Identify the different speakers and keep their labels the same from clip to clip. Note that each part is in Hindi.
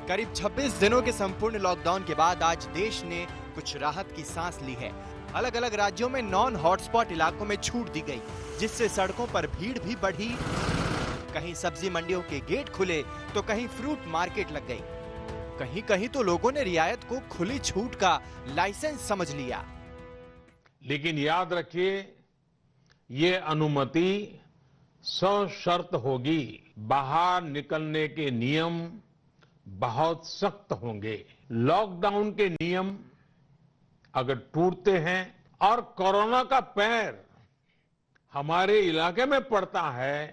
Speaker 1: करीब 26 दिनों के संपूर्ण लॉकडाउन के बाद आज देश ने कुछ राहत की सांस ली है। अलग अलग राज्यों में नॉन हॉटस्पॉट इलाकों में छूट दी गई, जिससे सड़कों पर भीड़ भी बढ़ी। कहीं सब्जी मंडियों के गेट खुले तो कहीं फ्रूट मार्केट लग गई। कहीं कहीं तो लोगों ने रियायत को खुली छूट का लाइसेंस समझ लिया।
Speaker 2: लेकिन याद रखिए, ये अनुमति सशर्त होगी। बाहर निकलने के नियम बहुत सख्त होंगे। लॉकडाउन के नियम अगर टूटते हैं और कोरोना का पैर हमारे इलाके में पड़ता है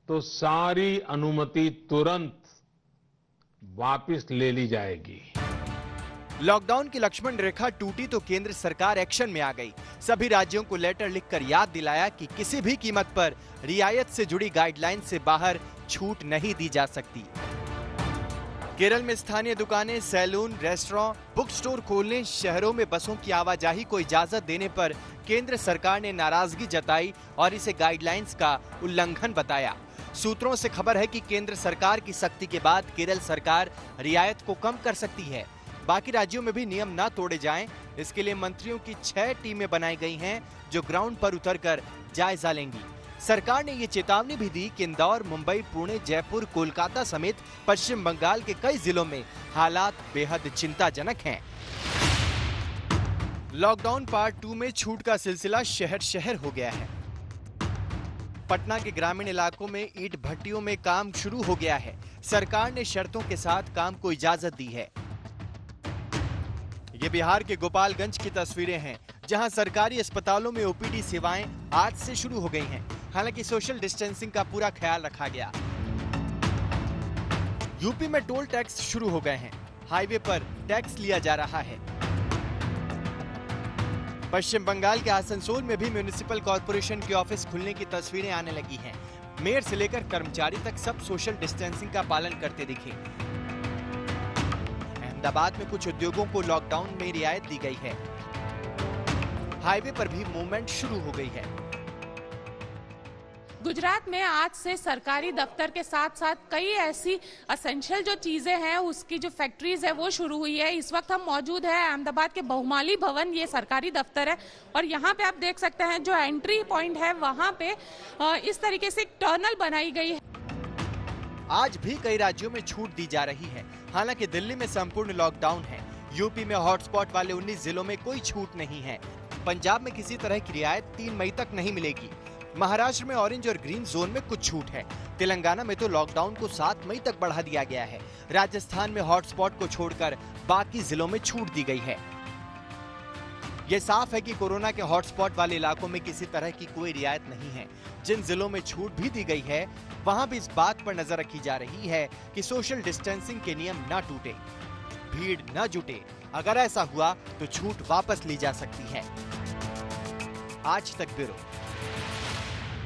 Speaker 2: तो सारी अनुमति तुरंत वापस ले ली जाएगी।
Speaker 1: लॉकडाउन की लक्ष्मण रेखा टूटी तो केंद्र सरकार एक्शन में आ गई। सभी राज्यों को लेटर लिखकर याद दिलाया कि किसी भी कीमत पर रियायत से जुड़ी गाइडलाइन से बाहर छूट नहीं दी जा सकती। केरल में स्थानीय दुकानें, सैलून, रेस्टोरेंट, बुक स्टोर खोलने, शहरों में बसों की आवाजाही को इजाजत देने पर केंद्र सरकार ने नाराजगी जताई और इसे गाइडलाइंस का उल्लंघन बताया। सूत्रों से खबर है कि केंद्र सरकार की सख्ती के बाद केरल सरकार रियायत को कम कर सकती है। बाकी राज्यों में भी नियम न तोड़े जाएं, इसके लिए मंत्रियों की 6 टीमें बनाई गई हैं जो ग्राउंड पर उतरकर जायजा लेंगी। सरकार ने ये चेतावनी भी दी कि इंदौर, मुंबई, पुणे, जयपुर, कोलकाता समेत पश्चिम बंगाल के कई जिलों में हालात बेहद चिंताजनक हैं। लॉकडाउन पार्ट 2 में छूट का सिलसिला शहर शहर हो गया है। पटना के ग्रामीण इलाकों में ईंट भट्टियों में काम शुरू हो गया है। सरकार ने शर्तों के साथ काम को इजाजत दी है। ये बिहार के गोपालगंज की तस्वीरें हैं, जहां सरकारी अस्पतालों में ओपीडी सेवाएं आज से शुरू हो गई हैं। हालांकि सोशल डिस्टेंसिंग का पूरा ख्याल रखा गया। यूपी में टोल टैक्स शुरू हो गए हैं। हाईवे पर टैक्स लिया जा रहा है। पश्चिम बंगाल के आसनसोल में भी म्युनिसिपल कॉर्पोरेशन के ऑफिस खुलने की तस्वीरें आने लगी हैं। मेयर से लेकर कर्मचारी तक सब सोशल डिस्टेंसिंग का पालन करते दिखे। अहमदाबाद में कुछ उद्योगों को लॉकडाउन में रियायत दी गई है। हाईवे पर भी मूवमेंट शुरू हो गई है।
Speaker 3: गुजरात में आज से सरकारी दफ्तर के साथ साथ कई ऐसी असेंशियल जो चीजें हैं उसकी जो फैक्ट्रीज है वो शुरू हुई है। इस वक्त हम मौजूद है अहमदाबाद के बहुमाली भवन, ये सरकारी दफ्तर है और यहाँ पे आप देख सकते हैं जो एंट्री पॉइंट है वहाँ पे इस तरीके से एक टनल बनाई गई है।
Speaker 1: आज भी कई राज्यों में छूट दी जा रही है। हालांकि दिल्ली में संपूर्ण लॉकडाउन है। यूपी में हॉटस्पॉट वाले 19 जिलों में कोई छूट नहीं है। पंजाब में किसी तरह की रियायत 3 मई तक नहीं मिलेगी। महाराष्ट्र में ऑरेंज और ग्रीन जोन में कुछ छूट है। तेलंगाना में तो लॉकडाउन को 7 मई तक बढ़ा दिया गया है। राजस्थान में हॉटस्पॉट को छोड़कर बाकी जिलों में छूट दी गई है। यह साफ है कि कोरोना के हॉटस्पॉट वाले इलाकों में किसी तरह की कोई रियायत नहीं है। जिन जिलों में छूट भी दी गई है वहां भी इस बात पर नजर रखी जा रही है कि सोशल डिस्टेंसिंग के नियम न टूटे, भीड़ न जुटे। अगर ऐसा हुआ तो छूट वापस ली जा सकती है। आज तक ब्यूरो।